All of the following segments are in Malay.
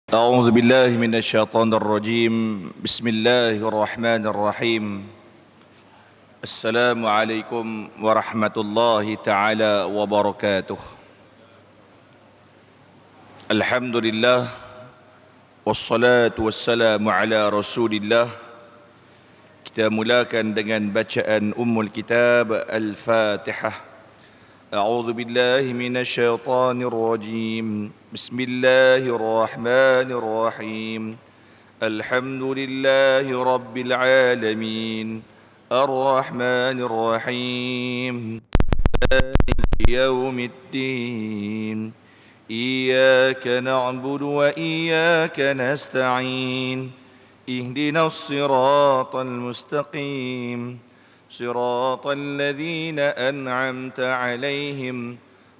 أعوذ بالله من الشيطان الرجيم. بسم الله الرحمن الرحيم. السلام عليكم ورحمة الله تعالى وبركاته. الحمد لله والصلاة والسلام على رسول الله. Kita mulakan dengan bacaan Ummul Kitab Al-Fatihah. أعوذ بالله من الشيطان الرجيم. بسم الله الرحمن الرحيم. الحمد لله رب العالمين الرحمن الرحيم مالك يوم الدين إياك نعبد وإياك نستعين اهدنا الصراط المستقيم صراط الذين أنعمت عليهم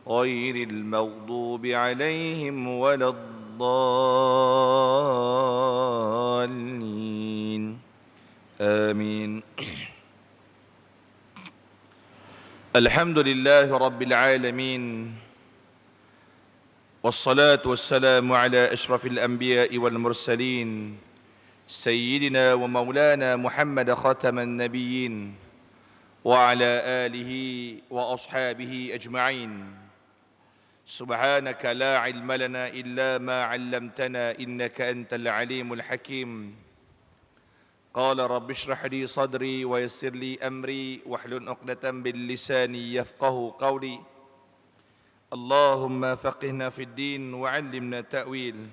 غير المغضوب عليهم ولا الضالين آمين. الحمد لله رب العالمين والصلاة والسلام على أشرف الأنبياء والمرسلين سيدنا ومولانا محمد خاتم النبيين وعلى آله وأصحابه أجمعين. سبحانك لا علم لنا إلا ما علمتنا إنك أنت العليم الحكيم. قال رب اشرح لي صدري ويسر لي أمري واحلل عقدة من لساني يفقه قولي. اللهم فقهنا في الدين وعلمنا تأويل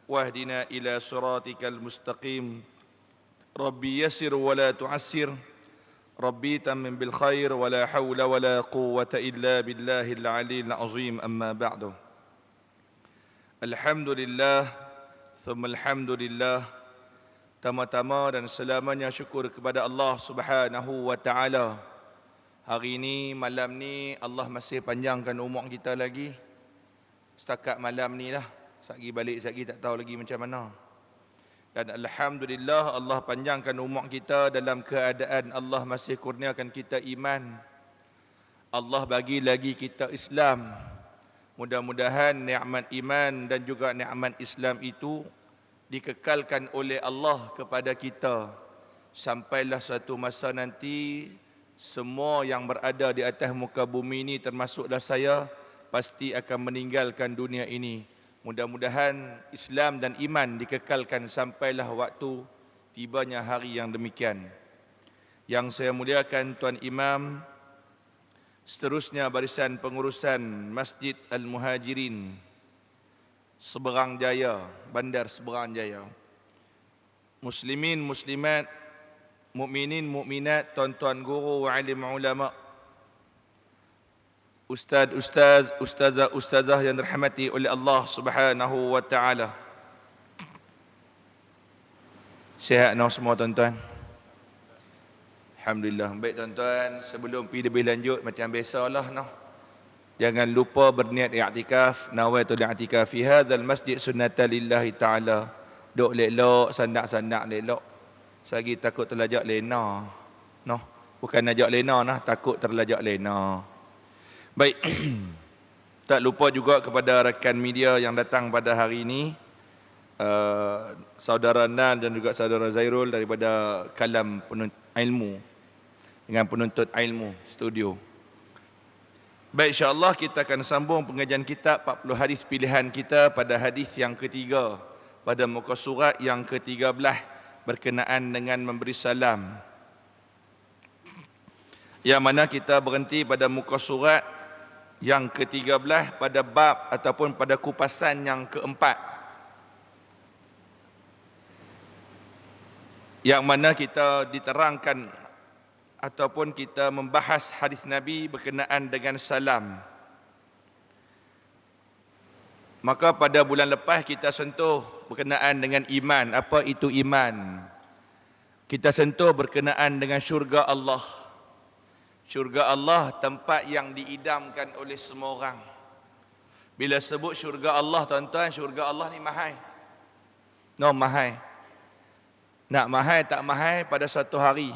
واهدنا إلى صراطك المستقيم. ربي يسر ولا تعسر ربي تمم بالخير ولا حول ولا قوة إلا بالله العلي العظيم. أما بعد. Alhamdulillah thumma alhamdulillah. Tama-tama dan selamanya syukur kepada Allah Subhanahu wa taala. Hari ini, malam ni, Allah masih panjangkan umur kita lagi. Setakat malam ni lah. Sagi balik sagi tak tahu lagi macam mana. Dan alhamdulillah Allah panjangkan umur kita dalam keadaan Allah masih kurniakan kita iman. Allah bagi lagi kita Islam. Mudah-mudahan nikmat iman dan juga nikmat Islam itu dikekalkan oleh Allah kepada kita sampailah satu masa nanti semua yang berada di atas muka bumi ini termasuklah saya pasti akan meninggalkan dunia ini. Mudah-mudahan Islam dan iman dikekalkan sampailah waktu tibanya hari yang demikian. Yang saya muliakan Tuan Imam, seterusnya barisan pengurusan Masjid Al-Muhajirin Seberang Jaya, Bandar Seberang Jaya, Muslimin, Muslimat, Mukminin, Mukminat, tuan-tuan guru, alim ulama, Ustaz, Ustazah yang dirahmati oleh Allah Subhanahu wa taala. Sihat no semua tuan-tuan? Alhamdulillah. Baik tuan-tuan, sebelum pergi lebih lanjut macam biasalah no. Jangan lupa berniat i'tikaf, nawaitul i'tikaf fi hadzal masjid sunnatan lillahi taala. Duk lelok, sandak-sandak lelok. Sagi takut terlajak lena. No, bukan ajak lena nah, takut terlajak lena. Baik, tak lupa juga kepada rakan media yang datang pada hari ini, saudara Nan dan juga saudara Zairul daripada Kalam Penuntut Ilmu dengan Penuntut Ilmu Studio. Baik, insyaAllah kita akan sambung pengajian kitab 40 hadis pilihan kita pada hadis yang ketiga pada muka surat yang ke-13 berkenaan dengan memberi salam, yang mana kita berhenti pada muka surat yang ke-13 pada bab ataupun pada kupasan yang keempat, yang mana kita diterangkan ataupun kita membahas hadis Nabi berkenaan dengan salam. Maka pada bulan lepas kita sentuh berkenaan dengan iman. Apa itu iman? Kita sentuh berkenaan dengan syurga Allah. Syurga Allah tempat yang diidamkan oleh semua orang. Bila sebut syurga Allah tuan-tuan, syurga Allah ni mahal. No, mahal. Nak mahal tak mahal pada satu hari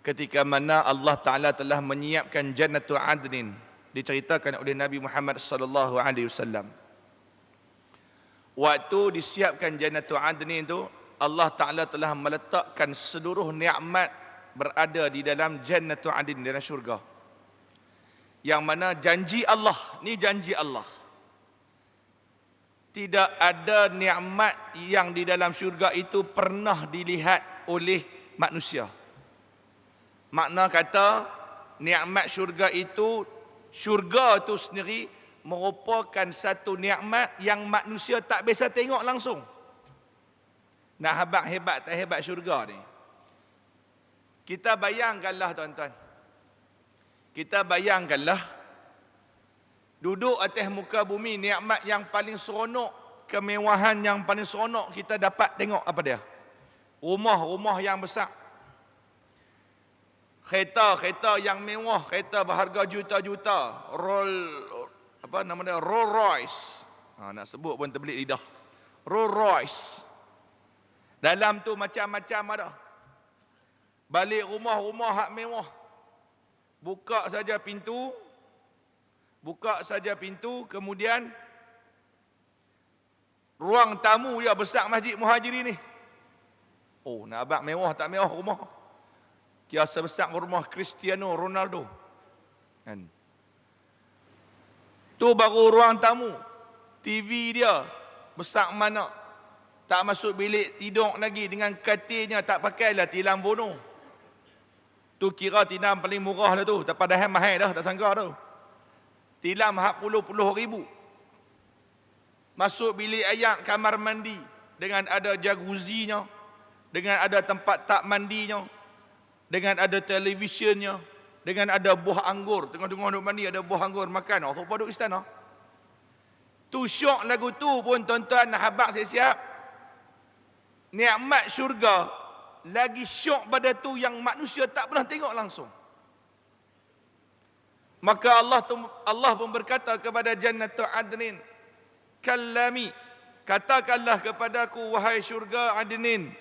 ketika mana Allah Ta'ala telah menyiapkan Jannatul Adnin, diceritakan oleh Nabi Muhammad sallallahu alaihi wasallam. Waktu disiapkan Jannatul Adnin itu, Allah Ta'ala telah meletakkan seluruh nikmat berada di dalam Jannatul Adnin, dalam syurga. Yang mana janji Allah, ni janji Allah. Tidak ada nikmat yang di dalam syurga itu pernah dilihat oleh manusia. Makna kata, nikmat syurga itu sendiri merupakan satu nikmat yang manusia tak biasa tengok langsung. Nak hebat tak hebat syurga ni. Kita bayangkanlah tuan-tuan. Kita bayangkanlah duduk atas muka bumi, nikmat yang paling seronok, kemewahan yang paling seronok kita dapat tengok apa dia? Rumah-rumah yang besar. Kereta-kereta yang mewah, kereta berharga juta-juta. Rolls Royce. Nak sebut pun terbelit lidah. Rolls Royce. Dalam tu macam-macam ada. Balik rumah hak mewah. Buka saja pintu, kemudian ruang tamu ya besar Masjid Muhajirin ni. Oh, nak abang mewah tak mewah rumah? Kira sebesar rumah Cristiano Ronaldo. Kan? Tu baru ruang tamu. TV dia besar mana? Tak masuk bilik tidur lagi, dengan katilnya tak pakailah tilam bono. Tu kira tilam paling murah dah tu. Tak padahal mahal dah, tak sangka tu. Tilam hak puluh-puluh ribu. Masuk bilik ayak, kamar mandi, dengan ada jacuzzinya, dengan ada tempat tak mandinya, dengan ada televisionnya, dengan ada buah anggur. Tengah-tengah duk mandi ada buah anggur makan. Oh, sopa duk istana. Tu syok lagu tu pun tuan-tuan habaq siap-siap. Nikmat syurga lagi syok pada tu yang manusia tak pernah tengok langsung. Maka Allah pun berkata kepada Jannatul Adnin, Kallami, katakanlah kepadaku wahai syurga Adnin.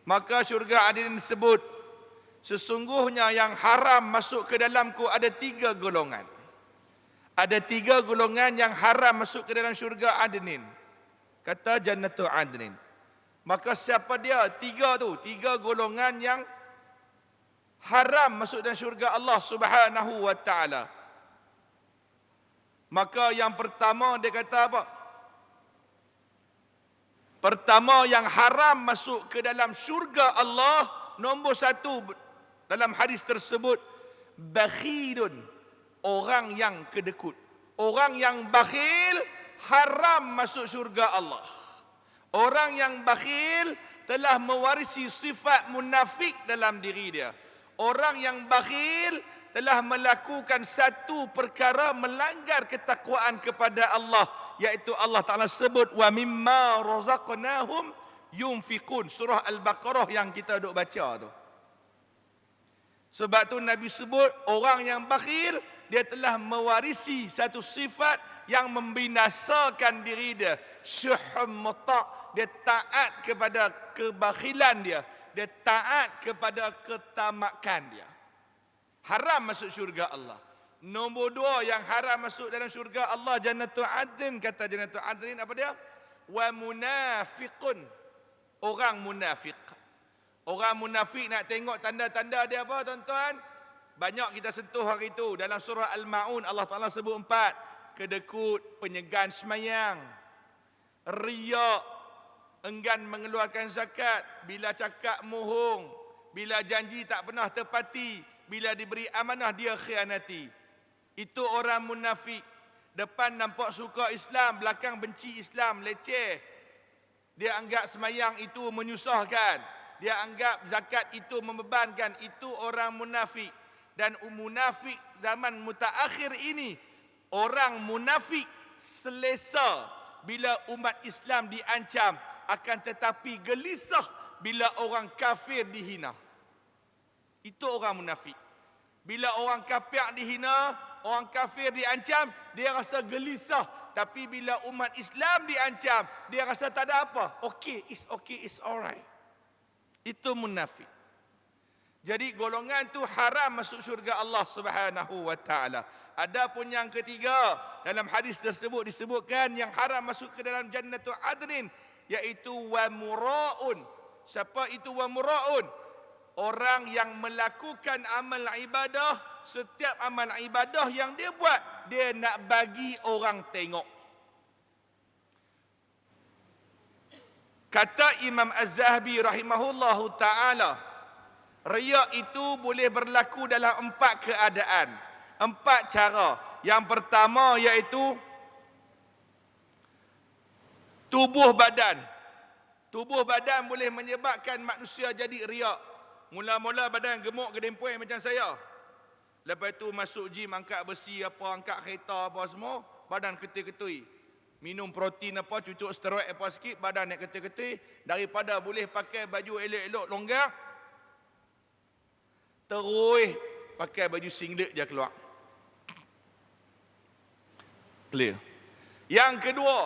Maka syurga Adnin sebut, sesungguhnya yang haram masuk ke dalamku ada 3 golongan. Ada 3 golongan yang haram masuk ke dalam syurga Adnin. Kata Jannatul Adnin. Maka siapa dia 3 tu? 3 golongan yang haram masuk dalam syurga Allah Subhanahu wa ta'ala. Maka yang pertama dia kata apa? Pertama yang haram masuk ke dalam syurga Allah, nombor 1 dalam hadis tersebut, bakhilun, orang yang kedekut. Orang yang bakhil haram masuk syurga Allah. Orang yang bakhil telah mewarisi sifat munafik dalam diri dia. Orang yang bakhil telah melakukan satu perkara melanggar ketakwaan kepada Allah, iaitu Allah Ta'ala sebut wa mimma razaqnahum yunfiqun, surah Al-Baqarah yang kita duk baca tu. Sebab tu Nabi sebut orang yang bakhil dia telah mewarisi satu sifat yang membinasakan diri dia. Syuhum muta', dia taat kepada kebakhilan dia, dia taat kepada ketamakan dia. Haram masuk syurga Allah. Nombor 2 yang haram masuk dalam syurga Allah, Jannatul Adnin. Kata Jannatul Adnin apa dia? Wa munafiqun, orang munafik. Orang munafik nak tengok tanda-tanda dia apa tuan-tuan? Banyak kita sentuh hari itu. Dalam surah Al-Ma'un Allah Ta'ala sebut 4. Kedekut, penyegan semayang, riak, enggan mengeluarkan zakat, bila cakap mohong, bila janji tak pernah tepati, bila diberi amanah dia khianati. Itu orang munafik. Depan nampak suka Islam, belakang benci Islam, leceh. Dia anggap semayang itu menyusahkan, dia anggap zakat itu membebankan. Itu orang munafik. Dan munafik zaman mutaakhir ini, orang munafik selesa bila umat Islam diancam, akan tetapi gelisah bila orang kafir dihina. Itu orang munafik. Bila orang kafir dihina, orang kafir diancam, dia rasa gelisah. Tapi bila umat Islam diancam, dia rasa tak ada apa. Okay, it's alright. Itu munafik. Jadi golongan tu haram masuk syurga Allah Subhanahu wa taala. Adapun yang ketiga, dalam hadis tersebut disebutkan yang haram masuk ke dalam jannatul adnin iaitu wa muraun. Siapa itu wa muraun? Orang yang melakukan amal ibadah, setiap amal ibadah yang dia buat, dia nak bagi orang tengok. Kata Imam Az-Zahabi rahimahullahu ta'ala, riya itu boleh berlaku dalam 4 keadaan, 4 cara. Yang pertama iaitu tubuh badan. Tubuh badan boleh menyebabkan manusia jadi riya. Mula-mula badan gemuk gedempoi macam saya. Lepas tu masuk gym, angkat besi apa, angkat kereta apa semua, badan ketui-ketui. Minum protein apa, cucuk steroid apa sikit, badan naik ketui-ketui. Daripada boleh pakai baju elok-elok longgar, terus pakai baju singlet je keluar. Clear. Yang kedua,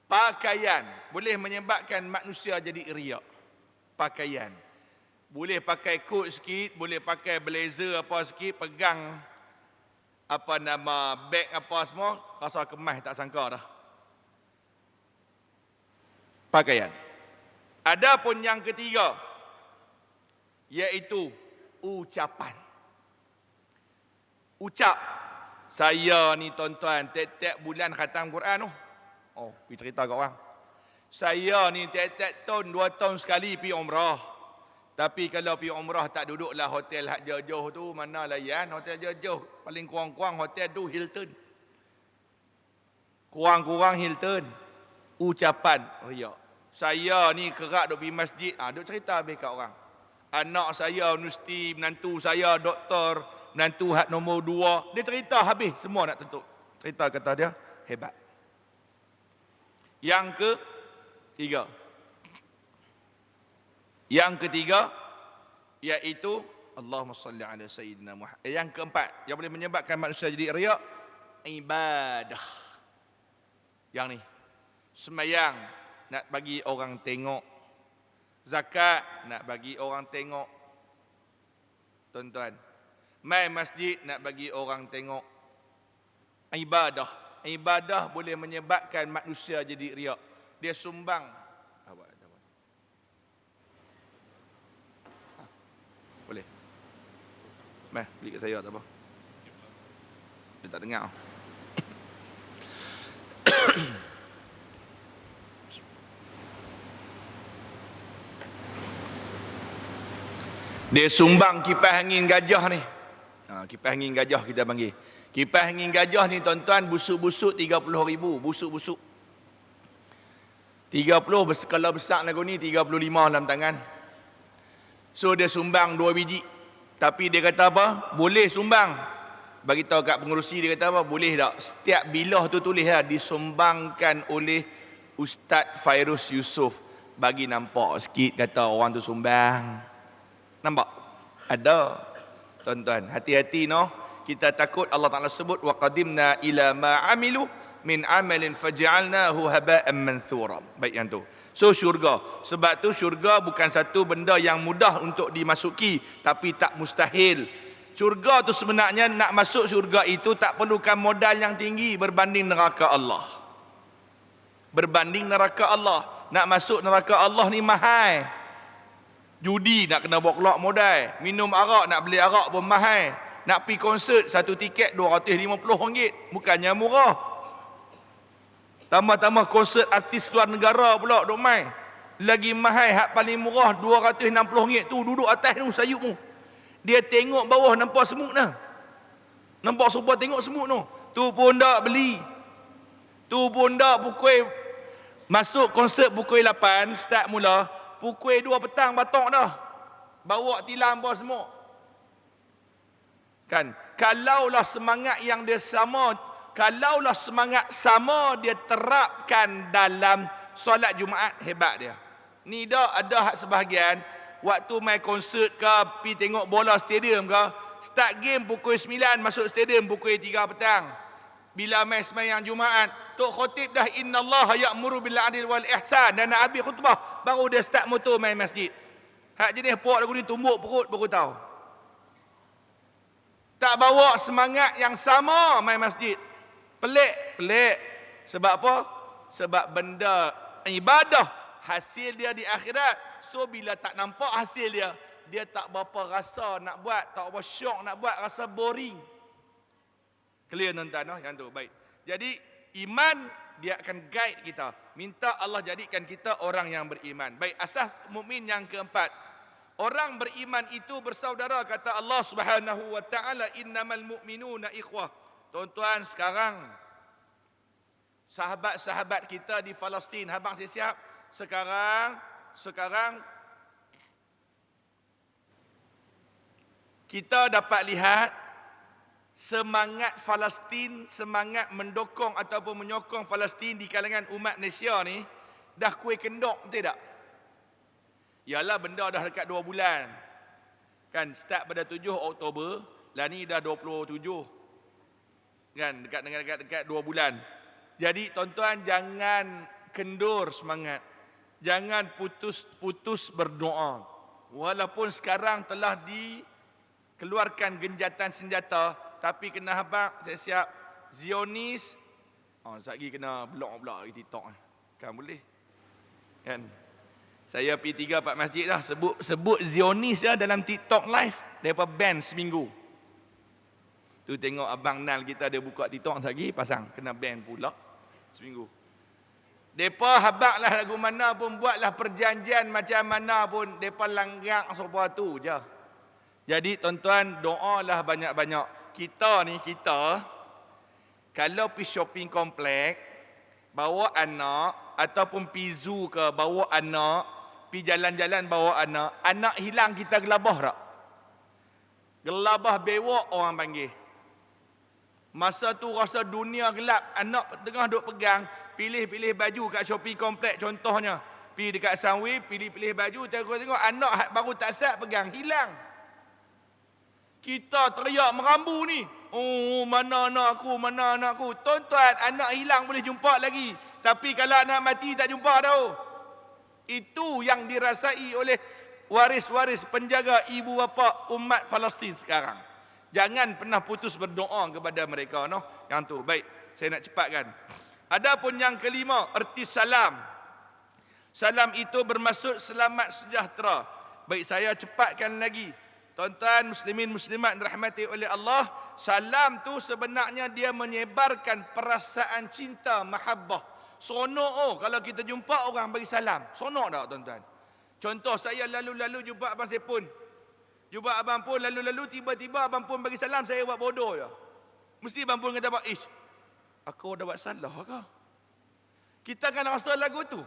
pakaian boleh menyebabkan manusia jadi riak. Pakaian boleh pakai coat sikit, boleh pakai blazer apa sikit, pegang apa nama beg apa semua, rasa kemas tak sangka dah. Pakaian. Adapun yang ketiga iaitu ucapan. Ucap, saya ni tuan-tuan tiap-tiap bulan khatam Quran tu. Oh, pergi cerita kat orang. Saya ni tiap-tiap tahun 2 tahun sekali pergi umrah. Tapi kalau pergi umrah tak duduklah hotel hak jauh-jauh tu, mana layan hotel jauh-jauh. Paling kurang-kurang hotel tu Hilton. Kurang-kurang Hilton. Ucapan riak. Saya ni kerak duk pergi masjid, duk cerita habis kat orang. Anak saya universiti, menantu saya doktor, menantu hak nombor 2. Dia cerita habis, semua nak tutup. Cerita kata dia, hebat. Yang ketiga iaitu Allahumma salli ala sayyidina Muhammad. Yang keempat yang boleh menyebabkan manusia jadi riak, ibadah. Yang ni, sembahyang nak bagi orang tengok, zakat nak bagi orang tengok, tuan-tuan, mai masjid nak bagi orang tengok. Ibadah boleh menyebabkan manusia jadi riak. Dia sumbang. Boleh. Mai, beli kat saya tak apa. Dia tak dengar. Dia sumbang kipas angin gajah ni. Kipas angin gajah kita panggil. Kipas angin gajah ni tuan-tuan, busuk-busuk 30,000. Busuk-busuk 30, kalau besar lagu ni 35 dalam tangan. So dia sumbang 2 biji. Tapi dia kata apa? Boleh sumbang. Bagi tahu kat pengurusi, dia kata apa? Boleh tak? Setiap bilah tu tulis lah, disumbangkan oleh Ustaz Fairuz Yusof. Bagi nampak sikit kata orang tu sumbang. Nampak? Ada. Tuan-tuan, hati-hati no. Kita takut Allah Ta'ala sebut wa qadimna ila ma amilu min amalin faj'alnahu haba'an manthura. Baik yang tu. So syurga. Sebab tu syurga bukan satu benda yang mudah untuk dimasuki, tapi tak mustahil. Syurga tu sebenarnya nak masuk syurga itu tak perlukan modal yang tinggi berbanding neraka Allah. Berbanding neraka Allah. Nak masuk neraka Allah ni mahal. Judi nak kena bawa keluar modal. Minum arak, nak beli arak pun mahal. Nak pergi konsert, satu tiket RM250. Bukannya murah. Tambah-tambah konsert artis luar negara pula duk main. Lagi mahal, hak paling murah RM260 tu, duduk atas tu sayup tu. Dia tengok bawah nampak semut dah. Nampak serupa tengok semut tu. Tu pun tak beli. Tu pun tak pukul. Masuk konsert pukul 8, start mula. Pukul 2 petang batok dah. Bawa tilam bawah semut. Kan? Kalaulah semangat yang dia sama, kalaulah semangat sama dia terapkan dalam solat Jumaat, hebat dia. Ni dah ada hak sebahagian waktu main konsert ke, pi tengok bola stadium ke, start game pukul 9, masuk stadium pukul 3 petang. Bila main sembahyang Jumaat, tok khotib dah innallaha ya'muru bil 'adli wal ihsan dan Nabi khutbah, baru dia start motor main masjid. Hak jenis puak lagu ni tumbuk perut baru tahu. Tak bawa semangat yang sama main masjid. Pelik. Sebab apa? Sebab benda ibadah hasil dia di akhirat. So bila tak nampak hasil dia, dia tak berapa rasa nak buat, tak berapa syok nak buat, rasa boring. Clear tuan-tuan noh? Yang tu baik. Jadi iman dia akan guide kita. Minta Allah jadikan kita orang yang beriman. Baik, asas mukmin yang keempat. Orang beriman itu bersaudara, kata Allah Subhanahu wa taala, innamal mu'minuna ikhwah. Tuan-tuan, sekarang sahabat-sahabat kita di Palestin, abang siap? Sekarang kita dapat lihat semangat Palestin, semangat mendukung ataupun menyokong Palestin di kalangan umat Malaysia ni dah kuih kendok, betul tak? Yalah, benda dah dekat 2 bulan. Kan start pada 7 Oktober, lah ni dah 27. Kan dekat 2 bulan. Jadi tuan-tuan, jangan kendur semangat. Jangan putus berdoa. Walaupun sekarang telah dikeluarkan genjatan senjata, tapi kena habaq, saya siap Zionis. Sekejap lagi kena blok pula di TikTok. Kan boleh. Kan? Saya pergi 3-4 masjid dah sebut Zionis ya dalam TikTok live, depa ban seminggu. Tu tengok abang Nal kita dia buka TikTok lagi pasang kena ban pula seminggu. Depa habaqlah lagu mana pun, buatlah perjanjian macam mana pun, depa langgak serupa tu je. Jadi tuan-tuan, doalah banyak-banyak. Kita kalau pergi shopping komplek, bawa anak ataupun pergi zoo ke, bawa anak, pergi jalan-jalan bawa anak hilang kita gelabah tak? Gelabah bewok orang panggil. Masa tu rasa dunia gelap, anak tengah duk pegang, pilih-pilih baju kat shopping komplek contohnya. Pergi dekat Sunway, pilih-pilih baju, tengok anak baru tak siap pegang, hilang. Kita teriak merambu ni. Oh, mana anak aku. Tuan-tuan, anak hilang boleh jumpa lagi. Tapi kalau anak mati tak jumpa tau. Itu yang dirasai oleh waris-waris penjaga ibu bapa umat Palestin sekarang. Jangan pernah putus berdoa kepada mereka. No? Yang tu, baik. Saya nak cepatkan. Adapun yang kelima, erti salam. Salam itu bermaksud selamat sejahtera. Baik, saya cepatkan lagi. Tuan-tuan muslimin muslimat dirahmati oleh Allah, salam tu sebenarnya dia menyebarkan perasaan cinta, mahabbah. Seronok kalau kita jumpa orang bagi salam. Seronok tak tuan-tuan? Contoh, saya lalu-lalu jumpa abang Sepun. Jumpa abang Pun lalu-lalu, tiba-tiba abang Pun bagi salam, saya buat bodoh je. Mesti abang Pun kata, aku dah buat salah ke? Kita akan rasa lagu tu.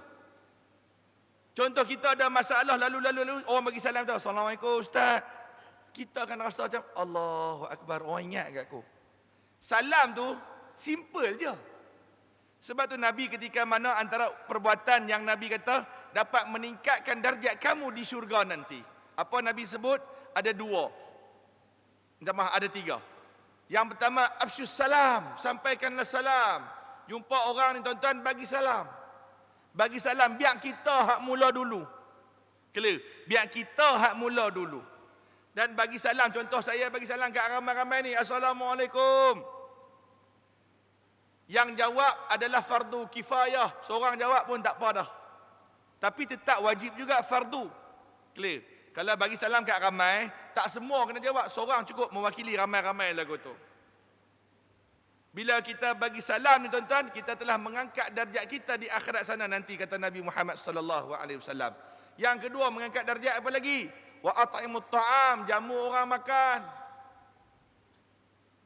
Contoh, kita ada masalah lalu-lalu, orang bagi salam tu, Assalamualaikum Ustaz. Kita akan rasa macam Allahu Akbar, orang ingat kat aku. Salam tu simple je. Sebab tu Nabi ketika mana antara perbuatan yang Nabi kata dapat meningkatkan darjat kamu di syurga nanti. Apa Nabi sebut? Ada 2. Ada 3. Yang pertama, afsyus salam, sampaikanlah salam. Jumpa orang ni tuan-tuan, bagi salam. Bagi salam, biar kita hak mula dulu. Clear? Biar kita hak mula dulu. Dan bagi salam, contoh saya bagi salam kat ramai-ramai ni, Assalamualaikum. Yang jawab adalah fardu kifayah. Seorang jawab pun tak apa dah. Tapi tetap wajib juga fardu. Clear? Kalau bagi salam kat ramai, tak semua kena jawab. Seorang cukup mewakili ramai-ramai lagu tu. Bila kita bagi salam ni tuan-tuan, kita telah mengangkat darjat kita di akhirat sana nanti, kata Nabi Muhammad sallallahu alaihi wasallam. Yang kedua, mengangkat darjat apa lagi? Wa at'imut ta'am, jamu orang makan.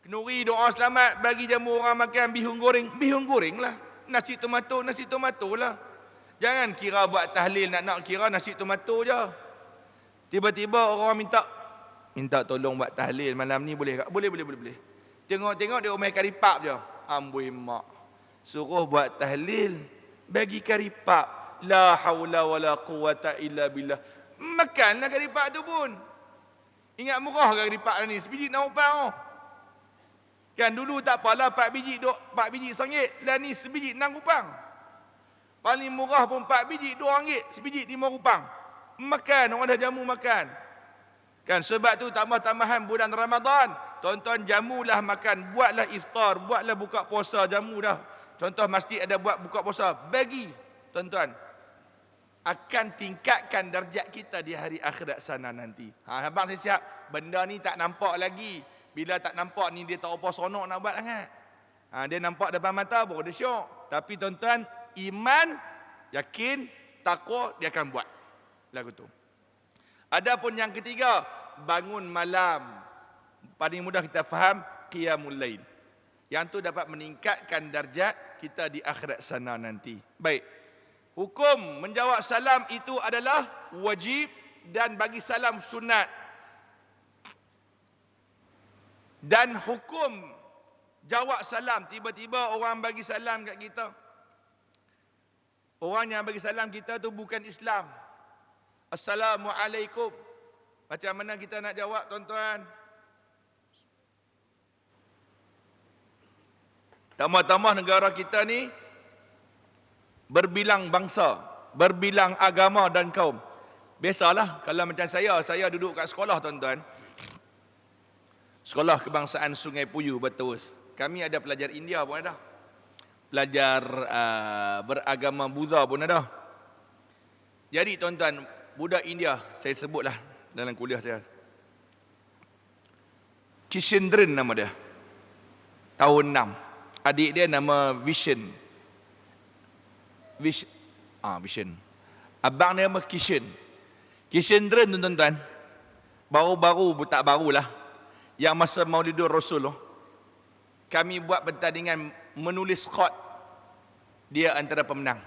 Kenuri doa selamat, bagi jamu orang makan bihun goreng lah. Nasi tomato lah. Jangan kira buat tahlil nak kira nasi tomato je. Tiba-tiba orang minta tolong buat tahlil malam ni boleh tak? Boleh. Tengok dia omeh karipap je. Amboi mak. Suruh buat tahlil, bagi karipap. La haula wala quwata illa billah. Makanlah karipap tu pun. Ingat murah ke karipap ni? Sebiji RM6. Kan dulu tak apalah 4 biji RM1. Lah ni sebiji RM6. Paling murah pun 4 biji RM2. Sebiji RM5. Makan, orang dah jamu makan. Kan sebab tu tambah-tambahan bulan Ramadan, tuan-tuan jamulah makan, buatlah iftar, buatlah buka puasa, jamu dah. Contoh masjid ada buat buka puasa, bagi tuan-tuan. Akan tingkatkan darjat kita di hari akhirat sana nanti. Abang saya siap, benda ni tak nampak lagi. Bila tak nampak ni dia tak apa seronok nak buat sangat. Dia nampak depan mata baru dia syok. Tapi tuan-tuan, iman, yakin, takwa dia akan buat. Lagu tu. Adapun yang ketiga, bangun malam. Paling mudah kita faham, qiyamul lail. Yang tu dapat meningkatkan darjat kita di akhirat sana nanti. Baik. Hukum menjawab salam itu adalah wajib dan bagi salam sunat. Dan hukum jawab salam, tiba-tiba orang bagi salam kat kita. Orang yang bagi salam kita tu bukan Islam. Assalamualaikum. Macam mana kita nak jawab, tuan-tuan? Tambah-tambah negara kita ni berbilang bangsa, berbilang agama dan kaum. Biasalah, kalau macam saya duduk kat sekolah, tuan-tuan. Sekolah Kebangsaan Sungai Puyu, Berterus. Kami ada pelajar India pun ada. Pelajar beragama Buddha pun ada. Jadi tuan-tuan, budak India, saya sebutlah dalam kuliah saya. Kishendran nama dia. Tahun 6. Adik dia nama Vision. Vision. Abang dia nama Kishen. Kishendran tuan-tuan. Baru-baru, tak barulah. Yang masa Maulidur Rasul, kami buat pertandingan menulis khot. Dia antara pemenang.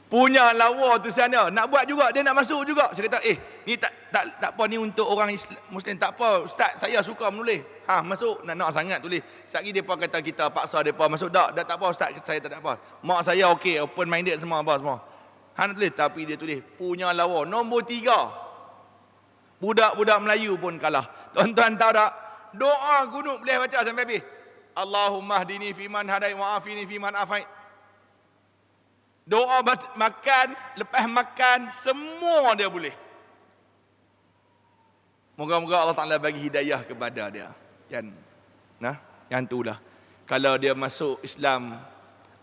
Punya lawa tu sana, nak buat juga, dia nak masuk juga. Saya kata, ni tak apa, ni untuk orang Islam, Muslim, tak apa, Ustaz, saya suka menulis. Masuk, nak sangat tulis. Sekali depa kata kita paksa depa masuk, tak apa Ustaz, saya tak apa. Mak saya okey, open minded semua apa semua. Nak tulis, tapi dia tulis punya lawa nombor 3. Budak-budak Melayu pun kalah. Tuan-tuan tahu tak? Doa gunung boleh baca sampai habis. Allahumma hdini fiman hadai wa afini fiman afait. Doa makan, lepas makan, semua dia boleh. Moga-moga Allah Ta'ala bagi hidayah kepada dia. Kan? Yang itulah. Kalau dia masuk Islam,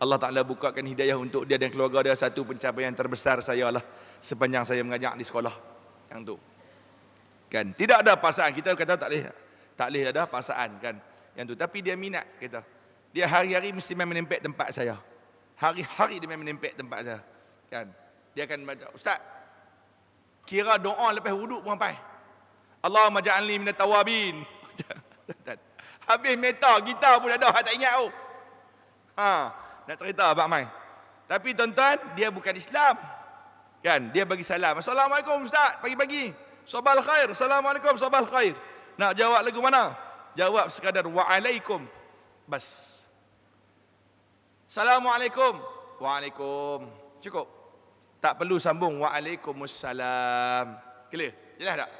Allah Ta'ala bukakan hidayah untuk dia dan keluarga dia. Satu pencapaian terbesar saya lah sepanjang saya mengajar di sekolah. Yang tu. Kan? Tidak ada paksaan. Kita kata tak boleh ada paksaan kan. Yang tu. Tapi dia minat kita. Dia hari-hari mesti main menempel tempat saya. Hari-hari dia main menempel tempat saya. Kan? Dia akan baca, Ustaz, kira doa lepas wuduk pun sampai. Allahumma ja'alni minat tawabin. Habis meta, kita pun ada, tak ingat tu. Nak cerita Abang Mai. Tapi tuan-tuan, dia bukan Islam. Kan? Dia bagi salam. Assalamualaikum Ustaz, pagi-pagi. Sabal khair. Assalamualaikum, sabal khair. Nak jawab lagu mana? Jawab sekadar wa'alaikum. Bas. Assalamualaikum. Waalaikum. Cukup. Tak perlu sambung Waalaikumsalam. Clear? Jelas tak?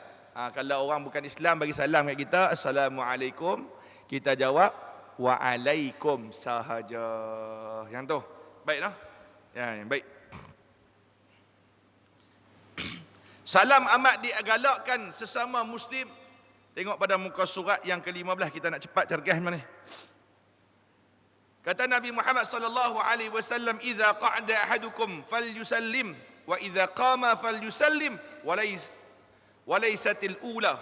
Kalau orang bukan Islam bagi salam kat kita, Assalamualaikum, kita jawab Waalaikum sahaja. Yang tu. Baik noh? Ya, baik. Salam amat digalakkan sesama Muslim. Tengok pada muka surat yang ke-15, kita nak cepat cergas mana ni. Kata Nabi Muhammad sallallahu alaihi wasallam, "Idza qa'ada ahadukum falyusallim wa idza qama falyusallim wa laysatil ula."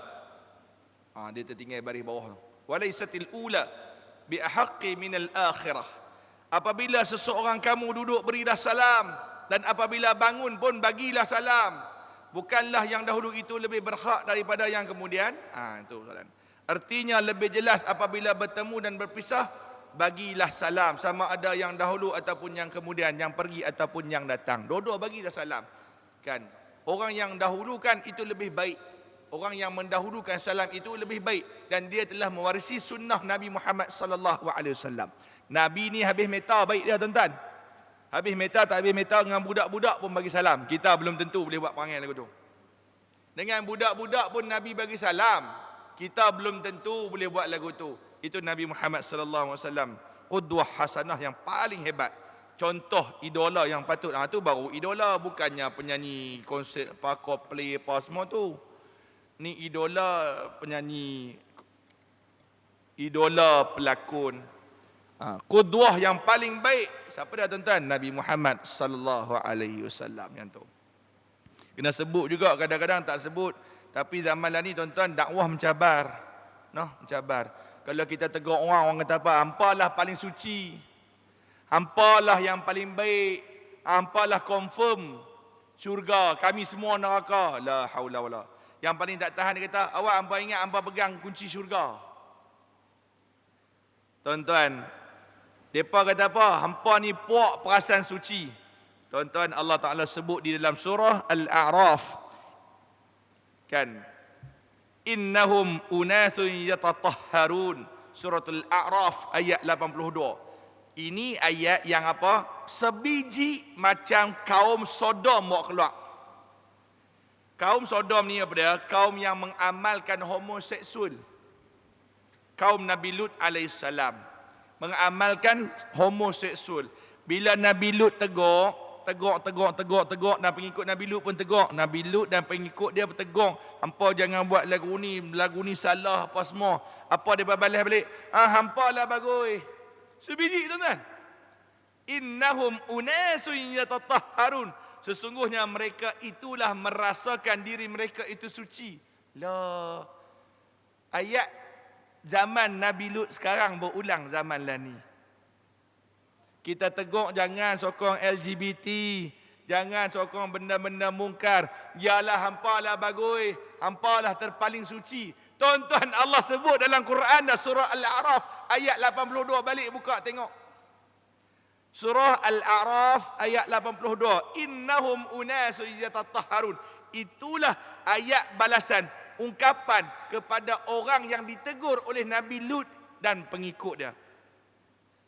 Dia tertinggal baris bawah tu. "Wa laysatil ula bi ahaqqi minal akhirah." Apabila seseorang kamu duduk berilah salam, dan apabila bangun pun bagilah salam. Bukanlah yang dahulu itu lebih berhak daripada yang kemudian? Itu soalan. Artinya lebih jelas apabila bertemu dan berpisah, bagilah salam, sama ada yang dahulu ataupun yang kemudian, yang pergi ataupun yang datang. Dua-dua bagilah salam. Kan? Orang yang dahulukan itu lebih baik. Orang yang mendahulukan salam itu lebih baik, dan dia telah mewarisi sunnah Nabi Muhammad sallallahu alaihi wasallam. Nabi ni habis meta baik dia tuan-tuan. Habis meta tak habis meta, dengan budak-budak pun bagi salam. Kita belum tentu boleh buat perangai lagu tu. Dengan budak-budak pun Nabi bagi salam. Kita belum tentu boleh buat lagu tu. Itu Nabi Muhammad sallallahu alaihi wasallam, qudwah hasanah yang paling hebat, contoh idola yang patut. Tu baru idola, bukannya penyanyi konsert apa Coldplay apa semua tu. Ni idola penyanyi, idola pelakon. Qudwah yang paling baik siapa dia tuan-tuan? Nabi Muhammad sallallahu alaihi wasallam yang tu. Kena sebut juga, kadang-kadang tak sebut. Tapi zaman lah ni tuan-tuan, dakwah mencabar. Mencabar. Kalau kita tegur orang, orang kata apa? Hampalah paling suci. Hampalah yang paling baik. Hampalah confirm syurga. Kami semua neraka. La haula wala. Yang paling tak tahan dia kata, awak hampa ingat hampa pegang kunci syurga. Tuan-tuan, mereka kata apa? Hampa ni puak perasaan suci. Tuan-tuan, Allah Ta'ala sebut di dalam surah Al-A'raf. Kan? Innahum unathun yatatahharun. Surah Al-A'raf ayat 82. Ini ayat yang apa? Sebiji macam kaum Sodom bawa keluar. Kaum Sodom ni apa dia? Kaum yang mengamalkan homoseksual. Kaum Nabi Lut alaihissalam mengamalkan homoseksual. Bila Nabi Lut tegur dan pengikut Nabi Lut pun tegur. Nabi Lut dan pengikut dia pun tegur. Hampa jangan buat lagu ni salah apa semua. Apa dia balas balik? Hampa lah bagoi. Sebiji tuan-tuan. Innahum unasun yatatahharun. Sesungguhnya mereka itulah merasakan diri mereka itu suci. Lah. Ayat zaman Nabi Lut sekarang berulang zaman lah ni. Kita tegur jangan sokong LGBT, jangan sokong benda-benda mungkar. Yalah hampalah bagoi, hampalah terpaling suci. Tuan-tuan, Allah sebut dalam Quran dah surah Al-A'raf ayat 82, balik buka tengok. Surah Al-A'raf ayat 82. Innahum unasun yatatahharun. Itulah ayat balasan, ungkapan kepada orang yang ditegur oleh Nabi Lut dan pengikut dia.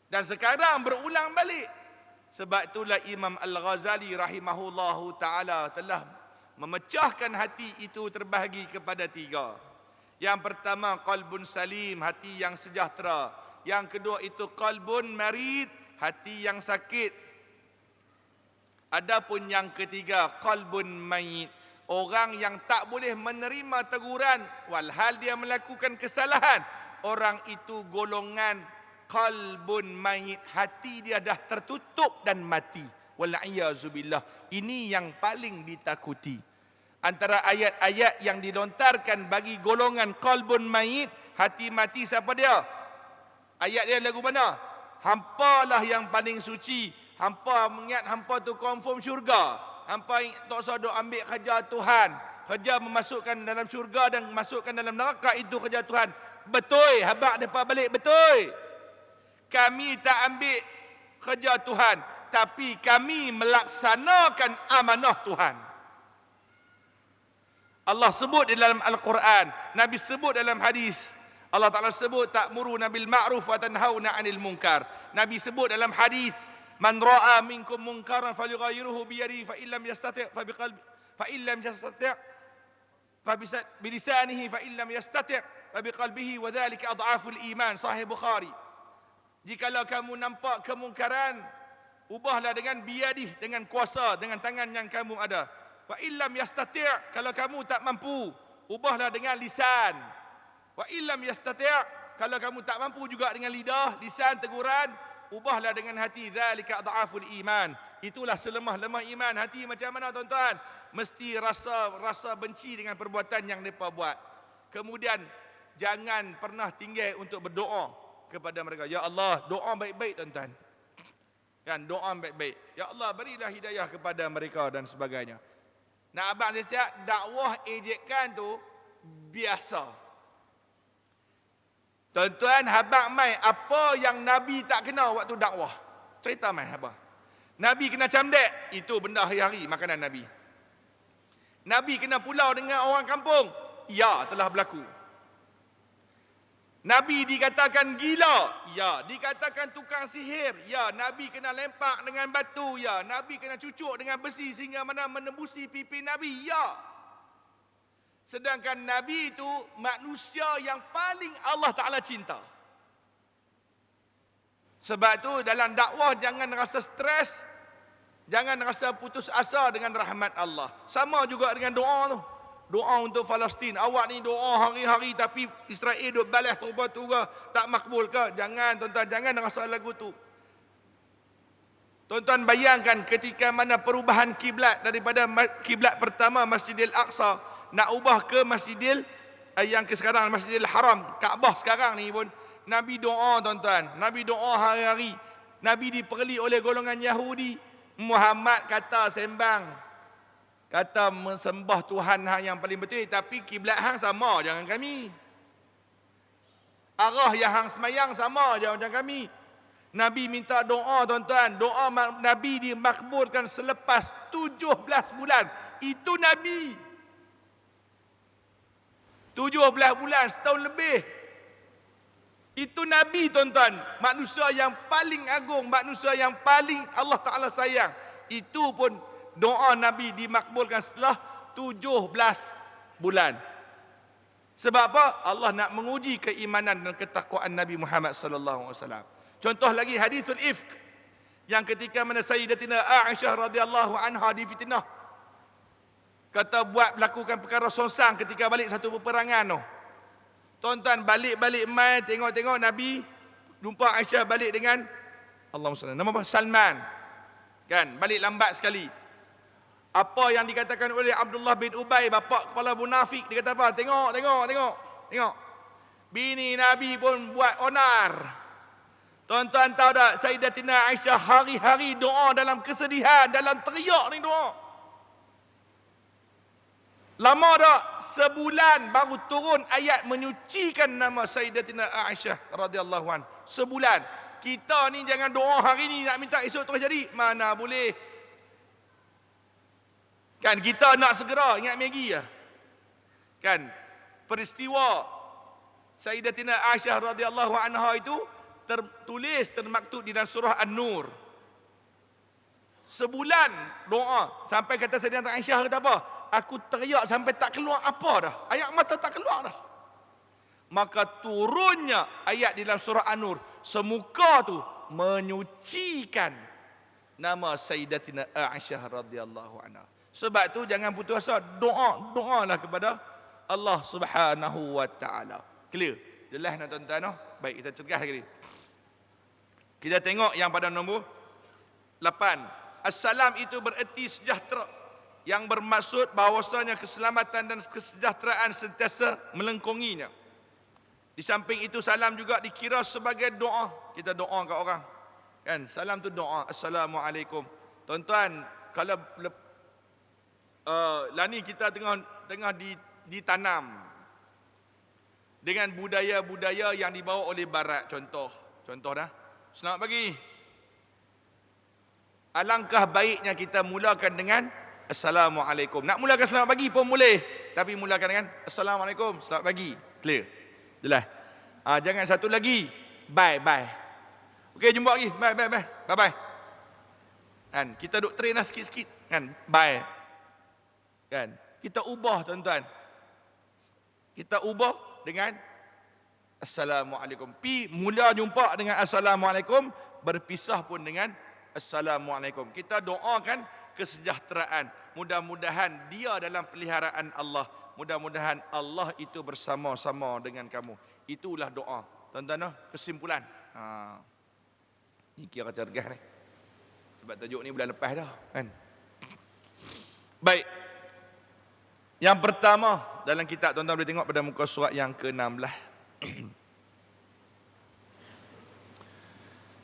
Dan sekarang berulang balik. Sebab itulah Imam Al-Ghazali rahimahullahu ta'ala telah memecahkan hati itu terbahagi kepada 3. Yang pertama, qalbun salim, hati yang sejahtera. Yang kedua itu qalbun marid, hati yang sakit. Adapun yang ketiga, qalbun mayit, orang yang tak boleh menerima teguran walhal dia melakukan kesalahan. Orang itu golongan qalbun mayit, hati dia dah tertutup dan mati. Wal'iyazubillah. Ini yang paling ditakuti. Antara ayat-ayat yang dilontarkan bagi golongan qalbun mayit, hati mati, siapa dia? Ayat dia lagu mana? Hampalah yang paling suci. Hampa mengingat hampa tu confirm syurga. Hampa tak usah duk ambil kerja Tuhan. Kerja memasukkan dalam syurga dan memasukkan dalam neraka, itu kerja Tuhan. Betul, habaq depa balik betul. Kami tak ambil kerja Tuhan, tapi kami melaksanakan amanah Tuhan. Allah sebut di dalam Al-Quran, Nabi sebut dalam hadis. Allah Ta'ala sebut ta'muruna bil ma'ruf wa tanhauna 'anil munkar. Nabi sebut dalam hadis, man ra'a minkum munkaran falyughayyirhu bi yadihi fa illam yastati' fa biqalbi fa illam yastati' fa bilisanihi fa illam yastati' fa biqalbihi wa dhalika adhaful iman. Sahih Bukhari. Jikalau kamu nampak kemungkaran, ubahlah dengan biyadih, dengan kuasa, dengan tangan yang kamu ada. Wa illam yastati', kalau kamu tak mampu, ubahlah dengan lisan. Wa illam yastati', kalau kamu tak mampu juga dengan lidah, lisan, teguran, ubahlah dengan hati. Dzalika adhaful iman. Itulah selemah-lemah iman. Hati macam mana tuan-tuan? Mesti rasa benci dengan perbuatan yang mereka buat. Kemudian jangan pernah tinggal untuk berdoa kepada mereka. Ya Allah, doa baik-baik tuan-tuan. Kan, doa baik-baik. Ya Allah, berilah hidayah kepada mereka dan sebagainya. Nak abang saya siap, dakwah ejekan tu biasa. Tuan-tuan, habang mai apa yang Nabi tak kena waktu dakwah? Cerita mai habang. Nabi kena camdek, itu benda hari-hari makanan Nabi. Nabi kena pulau dengan orang kampung, ya, telah berlaku. Nabi dikatakan gila, ya. Dikatakan tukang sihir, ya. Nabi kena lempak dengan batu, ya. Nabi kena cucuk dengan besi sehingga mana menembusi pipi Nabi, ya. Sedangkan Nabi itu manusia yang paling Allah Ta'ala cinta. Sebab tu dalam dakwah jangan rasa stres, jangan rasa putus asa dengan rahmat Allah. Sama juga dengan doa tu. Doa untuk Palestin. Awak ni doa hari-hari tapi Israel duk balas turba-turba, tak makbul ke? Jangan tuan-tuan, jangan rasa lagu tu. Tuan-tuan bayangkan ketika mana perubahan kiblat daripada kiblat pertama Masjidil Aqsa nak ubah ke Masjidil yang ke sekarang Masjidil Haram, Kaabah sekarang ni pun Nabi doa tuan-tuan. Nabi doa hari-hari. Nabi diperli oleh golongan Yahudi. Muhammad kata sembang, kata sembah Tuhan hang yang paling betul, tapi kiblat hang sama jangan kami. Arah yang hang semayang sama je macam kami. Nabi minta doa tuan-tuan. Doa Nabi dimakbulkan selepas 17 bulan. Itu Nabi. 17 bulan, setahun lebih. Itu Nabi tuan-tuan. Manusia yang paling agung, manusia yang paling Allah Ta'ala sayang. Itu pun doa Nabi dimakbulkan setelah 17 bulan. Sebab apa? Allah nak menguji keimanan dan ketakwaan Nabi Muhammad sallallahu alaihi wasallam. Contoh lagi hadithul ifk, yang ketika mana Sayyidatina Aisyah radhiyallahu anha difitnah. Kata buat melakukan perkara songsang ketika balik satu peperangan tu. Tuan-tuan balik-balik mai tengok-tengok Nabi jumpa Aisyah balik dengan Allahumma salli nama apa? Salman. Kan, balik lambat sekali. Apa yang dikatakan oleh Abdullah bin Ubay, bapa kepala munafik, dia kata apa? Tengok. Bini Nabi pun buat onar. Tuan-tuan tahu tak, Sayyidatina Aisyah hari-hari doa dalam kesedihan, dalam teriak ni doa. Lama tak? Sebulan baru turun ayat menyucikan nama Sayyidatina Aisyah radhiyallahu anha. Sebulan. Kita ni jangan doa hari ni nak minta esok terus jadi. Mana boleh. Kan kita nak segera ingat Maggi ya. Kan peristiwa Sayyidatina Aisyah radhiyallahu anha itu tertulis, termaktub di dalam surah An-Nur. Sebulan doa sampai kata Sayyidatina Aisyah kata apa? Aku teriak sampai tak keluar apa dah. Ayat mata tak keluar dah. Maka turunnya ayat di dalam surah An-Nur. Semuka tu menyucikan nama Sayyidatina Aisyah radhiyallahu anha. Sebab tu jangan putus asa. Doalah kepada Allah Subhanahu wa taala. Clear? Jelas nak tuan-tuan? Baik, kita cegah lagi. Kita tengok yang pada nombor 8. Assalam itu bererti sejahtera, yang bermaksud bahawasanya keselamatan dan kesejahteraan sentiasa melengkunginya. Di samping itu salam juga dikira sebagai doa. Kita doa kat orang. Kan? Salam tu doa. Assalamualaikum. Tuan-tuan, kalau lah ni kita tengah ditanam dengan budaya-budaya yang dibawa oleh barat. Contoh dah. Selamat pagi. Alangkah baiknya kita mulakan dengan Assalamualaikum. Nak mulakan selamat pagi pun boleh, tapi mulakan dengan Assalamualaikum, selamat pagi. Clear? Jelas? Jangan satu lagi, bye. Okey, jumpa lagi. Bye. Kan? Kita duk train lah sikit-sikit. Kan? Bye. Kan? Kita ubah tuan-tuan. Kita ubah dengan Assalamualaikum. Mula jumpa dengan Assalamualaikum, berpisah pun dengan Assalamualaikum. Kita doakan kesejahteraan. Mudah-mudahan dia dalam peliharaan Allah. Mudah-mudahan Allah itu bersama-sama dengan kamu. Itulah doa. Tuan-tuan, kesimpulan. Ni kira cergah ni. Sebab tajuk ni bulan lepas dah. Kan? Baik. Yang pertama dalam kitab, tuan-tuan boleh tengok pada muka surat yang ke-16.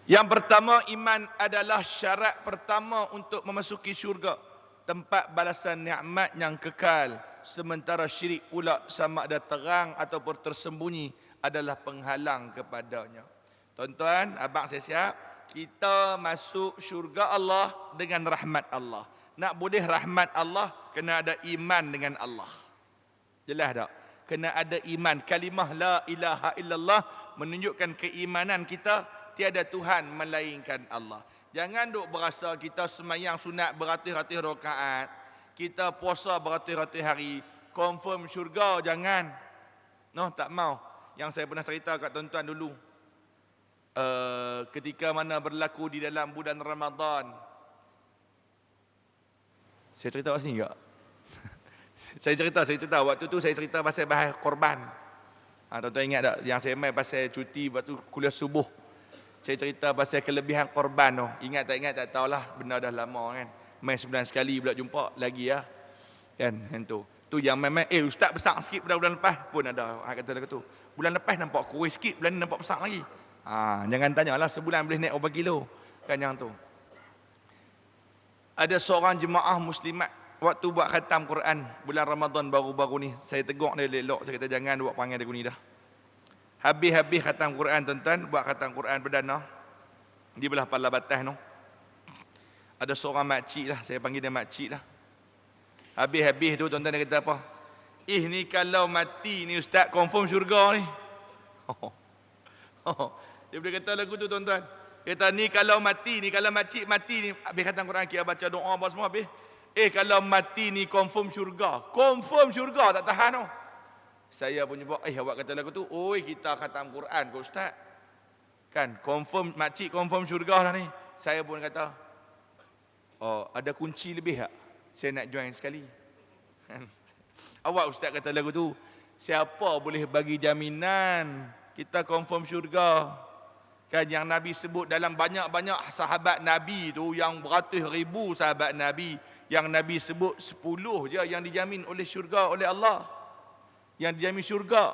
Yang pertama, iman adalah syarat pertama untuk memasuki syurga, tempat balasan nikmat yang kekal. Sementara syirik pula, sama ada terang ataupun tersembunyi, adalah penghalang kepadanya. Tuan-tuan, abang saya siap. Kita masuk syurga Allah dengan rahmat Allah. Nak boleh rahmat Allah, kena ada iman dengan Allah. Jelas tak? Kena ada iman. Kalimah la ilaha illallah menunjukkan keimanan kita tiada Tuhan melainkan Allah. Jangan duk berasa kita semayang sunat beratus-ratus rakaat, kita puasa beratus-ratus hari, confirm syurga. Jangan. Tak mau. Yang saya pernah cerita kat tuan-tuan dulu. ketika mana berlaku di dalam bulan Ramadan. Saya cerita kat sini tak? saya cerita. Waktu tu saya cerita pasal bahas korban. Tuan-tuan ingat tak? Yang saya main pasal cuti waktu kuliah subuh. Saya cerita pasal kelebihan korban tu. Ingat tak tahulah. Benda dah lama kan. Main sebulan sekali pula jumpa lagi ya. Kan? Yang tu. Tu yang main-main. Ustaz besar sikit pada bulan lepas pun ada. Kata lagu tu. Bulan lepas nampak kurus sikit. Bulan ni nampak besar lagi. Jangan tanyalah sebulan boleh naik berapa kilo. Kan yang tu. Ada seorang jemaah muslimat waktu buat khatam Quran bulan Ramadan baru-baru ni. Saya tegur dia elok. Saya kata jangan buat panggil dia ni dah. Habis-habis khatam Quran tuan-tuan. Buat khatam Quran perdana. Di belah Pala Batas tu. Ada seorang makcik lah. Saya panggil dia makcik lah. Habis-habis tu tuan-tuan dia kata apa? Ni kalau mati ni ustaz confirm syurga ni. Dia boleh kata lagu tu tuan-tuan. Kata ni kalau mati ni, kalau makcik mati ni, habis khatam Quran kita baca doa apa semua habis. Kalau mati ni confirm syurga. Confirm syurga tak tahan tu. Saya pun jumpa, awak kata lagu tu, kita khatam Quran ke ustaz. Kan, confirm, makcik confirm syurga lah ni. Saya pun kata, ada kunci lebih tak? Saya nak join sekali. Awak ustaz kata lagu tu, siapa boleh bagi jaminan kita confirm syurga? Kan yang Nabi sebut dalam banyak-banyak sahabat Nabi tu, yang beratus ribu sahabat Nabi, yang Nabi sebut 10 je yang dijamin oleh syurga oleh Allah. Yang dijamin syurga.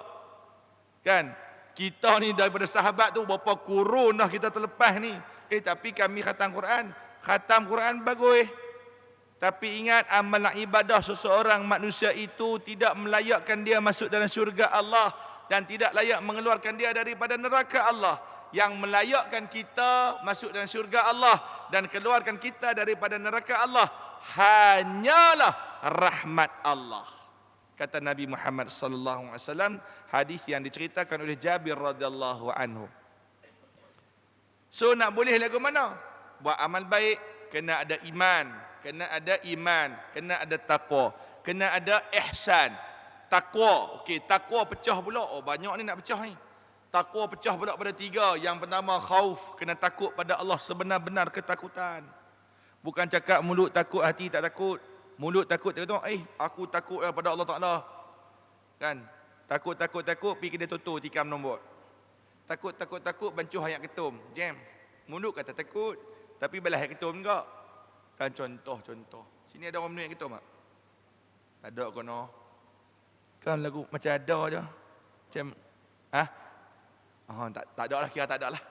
Kan? Kita ni daripada sahabat tu berapa kurun dah kita terlepas ni. Tapi kami khatam Quran. Khatam Quran bagus. Tapi ingat, amalan ibadah seseorang manusia itu tidak melayakkan dia masuk dalam syurga Allah dan tidak layak mengeluarkan dia daripada neraka Allah. Yang melayakkan kita masuk dalam syurga Allah dan keluarkan kita daripada neraka Allah hanyalah rahmat Allah. Kata Nabi Muhammad sallallahu alaihi wasallam, hadis yang diceritakan oleh Jabir radhiyallahu anhu. So nak boleh lagu mana? Buat amal baik, kena ada iman, kena ada taqwa, kena ada ihsan. Taqwa, taqwa pecah pula. Banyak ni nak pecah ni. Taqwa pecah pula pada 3. Yang pertama khauf, kena takut pada Allah sebenar-benar ketakutan. Bukan cakap mulut takut, hati tak takut. Mulut takut, dia kata, aku takut pada Allah Ta'ala. Kan? Takut, pergi kedai Toto, tikam nombor. Takut, bancuh ayat ketum. Jam. Mulut kata takut, tapi belah ayat ketum enggak. Kan contoh. Sini ada orang minum ayat ketum tak? Tak ada kono. Kan lagu macam ada je. Macam, tak ada lah, kira tak ada lah.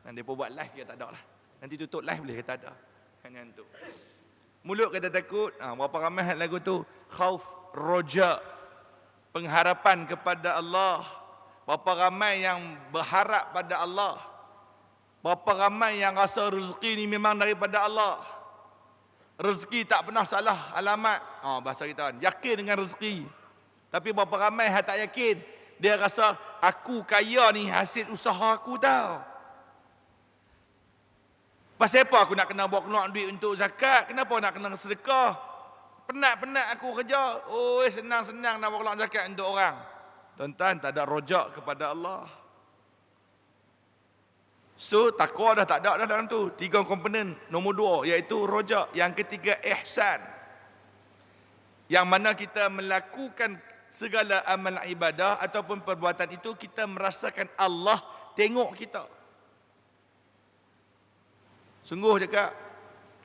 Nanti dia pun buat live, kira tak ada lah. Nanti tutup live boleh kata ada. Hanya tu. Mulut kata takut. Berapa ramai lagu tu? Khauf, roja. Pengharapan kepada Allah. Berapa ramai yang berharap pada Allah. Berapa ramai yang rasa rezeki ni memang daripada Allah. Rezeki tak pernah salah alamat. Bahasa kita kan, yakin dengan rezeki. Tapi berapa ramai yang tak yakin. Dia rasa aku kaya ni hasil usaha aku tau. Pasal apa aku nak kena bawa keluar duit untuk zakat? Kenapa nak kena sedekah? Penat-penat aku kerja. Senang-senang nak bawa keluar zakat untuk orang. Tuan-tuan, tak ada rojak kepada Allah. So, takwa dah tak ada dah dalam tu. 3 komponen. Nombor 2, iaitu rojak. Yang ketiga, ihsan. Yang mana kita melakukan segala amal ibadah ataupun perbuatan itu, kita merasakan Allah tengok kita. Sungguh cakap,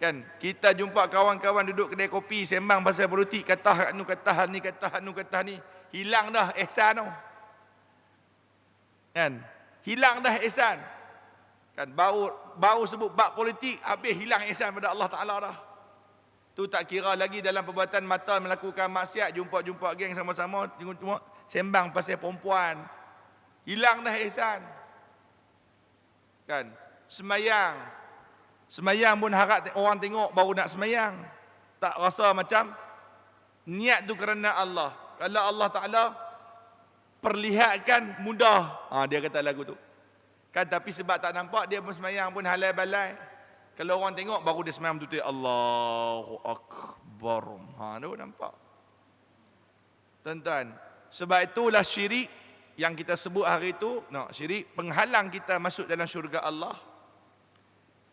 kan, kita jumpa kawan-kawan duduk kedai kopi sembang pasal politik, kata kata ni, hilang dah ihsan tu. Kan? Hilang dah ihsan. Kan baru sebut bab politik, habis hilang ihsan pada Allah Taala dah. Tu tak kira lagi dalam perbuatan mata melakukan maksiat, jumpa geng sama-sama, tengok sembang pasal perempuan. Hilang dah ihsan. Kan? Semayang pun harap orang tengok baru nak semayang. Tak rasa macam niat tu kerana Allah. Kalau Allah Ta'ala perlihatkan mudah. Dia kata lagu tu. Kan, tapi sebab tak nampak, dia pun semayang pun halal balai. Kalau orang tengok baru dia semayang betul-betul Allahu Akbar. Tu nampak. Tuan-tuan, sebab itulah syirik yang kita sebut hari itu, syirik penghalang kita masuk dalam syurga Allah.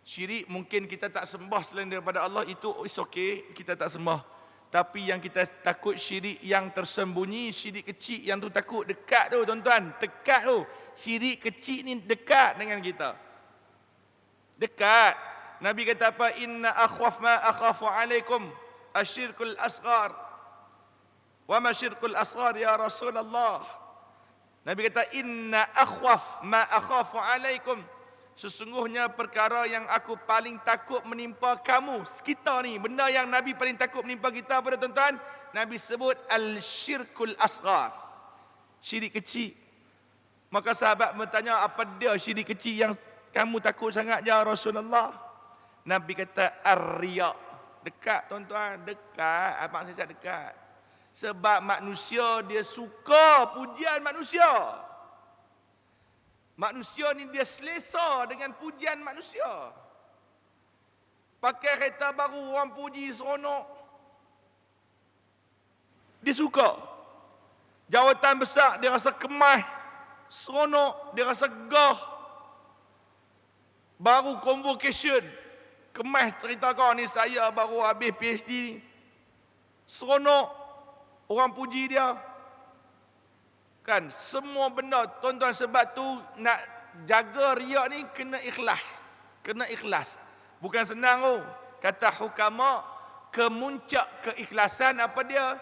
Syirik mungkin kita tak sembah selain daripada Allah, itu is okay, kita tak sembah. Tapi yang kita takut syirik yang tersembunyi, syirik kecil yang tu takut dekat tu tuan-tuan, dekat tu. Syirik kecil ni dekat dengan kita. Dekat. Nabi kata apa? Inna akhwaf ma akhafu alaikum asyirkul asghar. Wa ma syirkul asghar ya Rasulullah. Nabi kata inna akhwaf ma akhafu alaikum. Sesungguhnya perkara yang aku paling takut menimpa kamu, kita ni, benda yang Nabi paling takut menimpa kita pada tuan-tuan, Nabi sebut al-syirkul asghar. Syirik kecil. Maka sahabat bertanya, apa dia syirik kecil yang kamu takut sangat ya Rasulullah? Nabi kata ar-riya. Dekat tuan-tuan, dekat. Abang saya dekat. Sebab manusia dia suka pujian manusia. Manusia ni dia selesa dengan pujian manusia. Pakai kereta baru orang puji seronok. Dia suka. Jawatan besar dia rasa kemas, seronok, dia rasa gah. Baru convocation, kemas cerita kau ni saya baru habis PhD. Seronok, orang puji dia. Kan semua benda tuan-tuan, sebab tu nak jaga riak ni kena ikhlas. Kena ikhlas. Bukan senang tu. Kata hukama, kemuncak keikhlasan apa dia?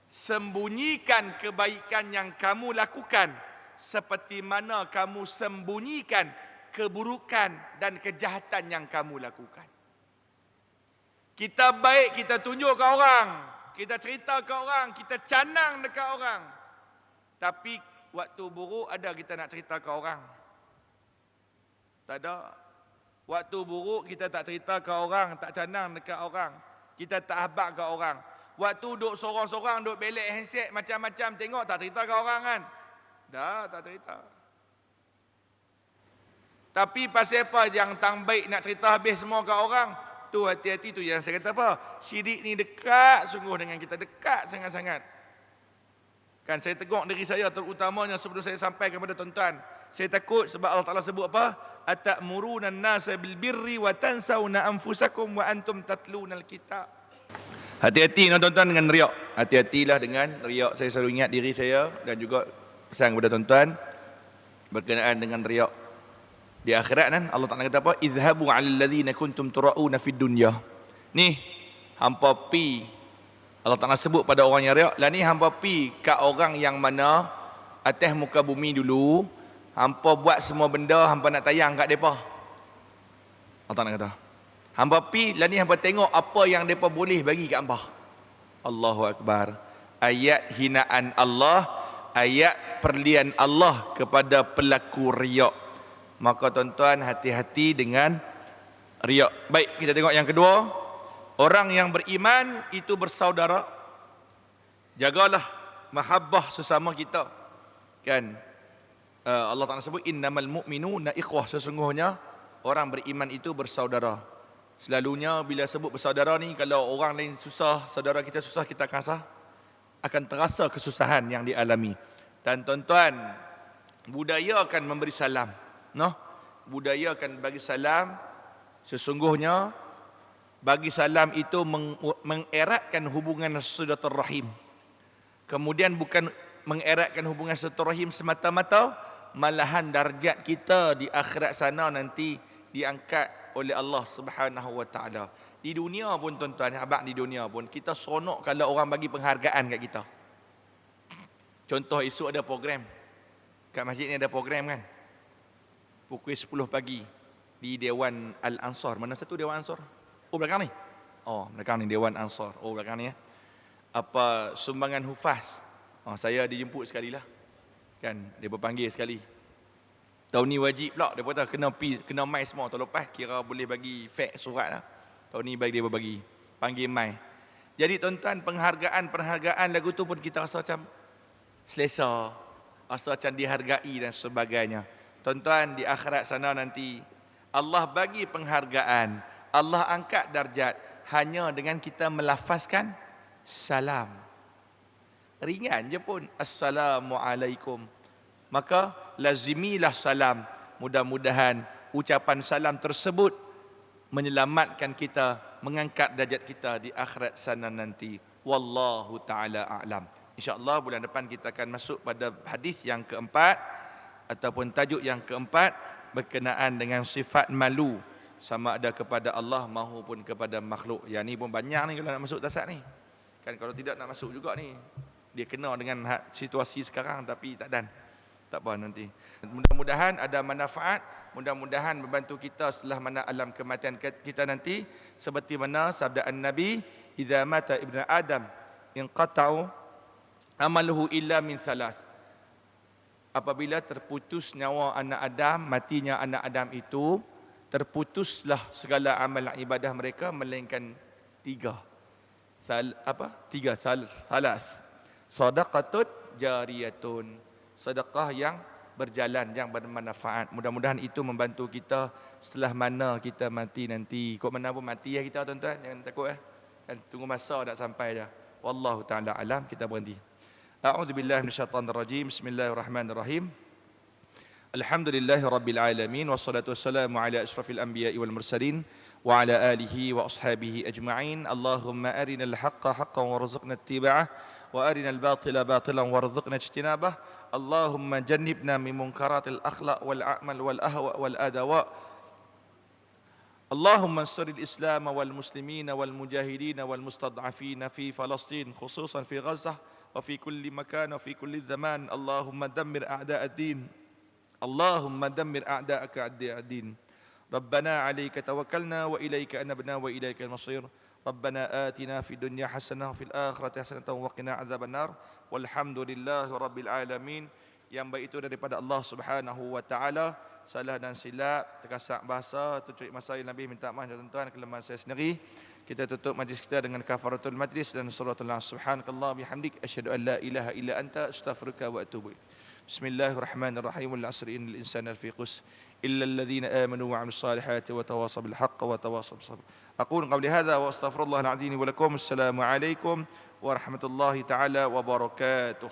Sembunyikan kebaikan yang kamu lakukan seperti mana kamu sembunyikan keburukan dan kejahatan yang kamu lakukan. Kita baik, kita tunjuk ke orang, kita cerita ke orang, kita canang dekat orang. Tapi waktu buruk ada kita nak cerita ke orang? Tak ada. Waktu buruk kita tak cerita ke orang, tak canang dekat orang. Kita tak habaq ke orang. Waktu duduk sorang-sorang, duduk belek handset macam-macam, tengok tak cerita ke orang kan? Dah, tak cerita. Tapi pasal apa yang tang baik nak cerita habis semua ke orang? Tu hati-hati tu yang saya kata apa? Syirik ni dekat sungguh dengan kita, dekat sangat-sangat. Kan saya tegur diri saya terutamanya sebelum saya sampai kepada tuan-tuan. Saya takut sebab Allah Ta'ala sebut apa? Atamuruna an-nasa bil birri wa tansawna anfusakum wa antum tatluna al-kitab. Hati-hati tuan-tuan dengan riak. Hati-hatilah dengan riak. Saya selalu ingat diri saya dan juga pesan kepada tuan-tuan berkenaan dengan riak. Di akhirat kan Allah Ta'ala kata apa? Idhabu 'alal ladzina kuntum tura'una fid dunya. Ni hampa pi, Allah Ta'ala sebut pada orang yang riak, lah ni hampa pi kat orang yang mana atas muka bumi dulu, hampa buat semua benda, hampa nak tayang kat mereka. Allah Ta'ala kata, hampa pi, lah ni hampa tengok apa yang mereka boleh bagi kat hampa. Allahu Akbar. Ayat hinaan Allah, ayat perlian Allah kepada pelaku riak. Maka tuan-tuan hati-hati dengan riak. Baik, kita tengok yang kedua. Orang yang beriman itu bersaudara. Jagalah mahabbah sesama kita. Kan Allah Ta'ala sebut innamal mu'minuna ikhwah. Sesungguhnya orang beriman itu bersaudara. Selalunya bila sebut bersaudara ni, kalau orang lain susah, saudara kita susah, kita akan terasa kesusahan yang dialami. Dan tuan-tuan, budaya akan memberi salam. Budaya akan bagi salam. Sesungguhnya bagi salam itu mengeratkan hubungan silaturahim. Kemudian bukan mengeratkan hubungan silaturahim semata-mata, malahan darjat kita di akhirat sana nanti diangkat oleh Allah Subhanahu wa taala. Di dunia pun tuan-tuan, abang, di dunia pun kita seronok kalau orang bagi penghargaan kat kita. Contoh esok ada program. Kat masjid ni ada program kan. Pukul 10 pagi di Dewan Al-Ansar. Mana satu Dewan Ansar? Oh, belakang ni. Oh, belakang ni Dewan Ansar. Oh, belakang ni ya. Apa sumbangan hufaz. Saya dijemput sekali lah. Kan, dia berpanggil sekali. Tahun ni wajib pula. Dia kata kena mai semua. Tahun lepas kira boleh bagi fax surat lah. Tahun ni bagi dia berbagi. Panggil mai. Jadi tuan-tuan, penghargaan lagu tu pun kita rasa macam selesa. Rasa macam dihargai dan sebagainya. Tuan-tuan, di akhirat sana nanti Allah bagi penghargaan. Allah angkat darjat hanya dengan kita melafazkan salam. ringan je pun. Assalamualaikum. Maka lazimilah salam. Mudah-mudahan ucapan salam tersebut menyelamatkan kita, mengangkat darjat kita di akhirat sana nanti. Wallahu ta'ala a'lam. InsyaAllah bulan depan kita akan masuk pada hadis yang keempat ataupun tajuk yang keempat berkenaan dengan sifat malu, sama ada kepada Allah maupun kepada makhluk. Yang ni pun banyak ni kalau nak masuk tasad ni. Kan kalau tidak nak masuk juga ni. Dia kena dengan situasi sekarang tapi tak dan. Tak apa nanti. Mudah-mudahan ada manfaat, mudah-mudahan membantu kita setelah mana alam kematian kita nanti, seperti mana sabda An-Nabi, "Idza mata ibnu Adam inqata'u amaluhu illa min thalath." Apabila terputus nyawa anak Adam, matinya anak Adam itu, terputuslah segala amal ibadah mereka melainkan tiga. Thalath. Sadaqatun jariyatun. Sedekah yang berjalan, yang bermanfaat. Mudah-mudahan itu membantu kita setelah mana kita mati nanti. Kok mana pun mati ya kita, tuan-tuan. Jangan takut ya. Kan tunggu masa nak sampai dah. Wallahu ta'ala alam. Kita berhenti. A'udzubillahi minasyaitonirrajim. Bismillahirrahmanirrahim. Alhamdulillahi rabbil alamin. Wassalatu wassalamu ala asyrafil anbiya'i wal mursalin. Wa ala alihi wa ashabihi ajma'in. Allahumma arinal haqqa haqqan warzuqna ittiba'ah. وأرنا الباطل باطلا وارزقنا اجتنابه اللهم جنبنا من منكرات الأخلاق والأعمال والأهواء والأدواء اللهم انصر الإسلام والمسلمين والمجاهدين والمستضعفين في فلسطين خصوصا في غزة وفي كل مكان وفي كل زمان اللهم دمر أعداء الدين اللهم دمر أعداءك أعداء الدين ربنا عليك توكلنا وإليك أنبنا وإليك المصير ربنا آتنا في الدنيا حسنة وفي الآخرة حسنة وقنا عذاب النار والحمد لله رب العالمين. Yang baik itu daripada Allah Subhanahu wa taala. Salah dan silap, terkasak bahasa, tercuit masa yang lebih, minta maaf tuan-tuan, kelemahan saya sendiri. Kita tutup majlis kita dengan kafaratul majlis dan suratul Nas. Subhanakallah bihamdik asyhadu an la ilaha illa anta astaghfiruka wa atubu ilaik. Bismillahirrahmanirrahim. Wal 'asri innal insana lafi khusr illa alladhina amanu wa 'amilus salihati wa tawasaw bil haqqi wa tawasaw bis sabr. Aqulu qawli hadha wa astaghfirullahal 'azim wa lakum. Assalamu alaikum warahmatullahi taala wabarakatuh.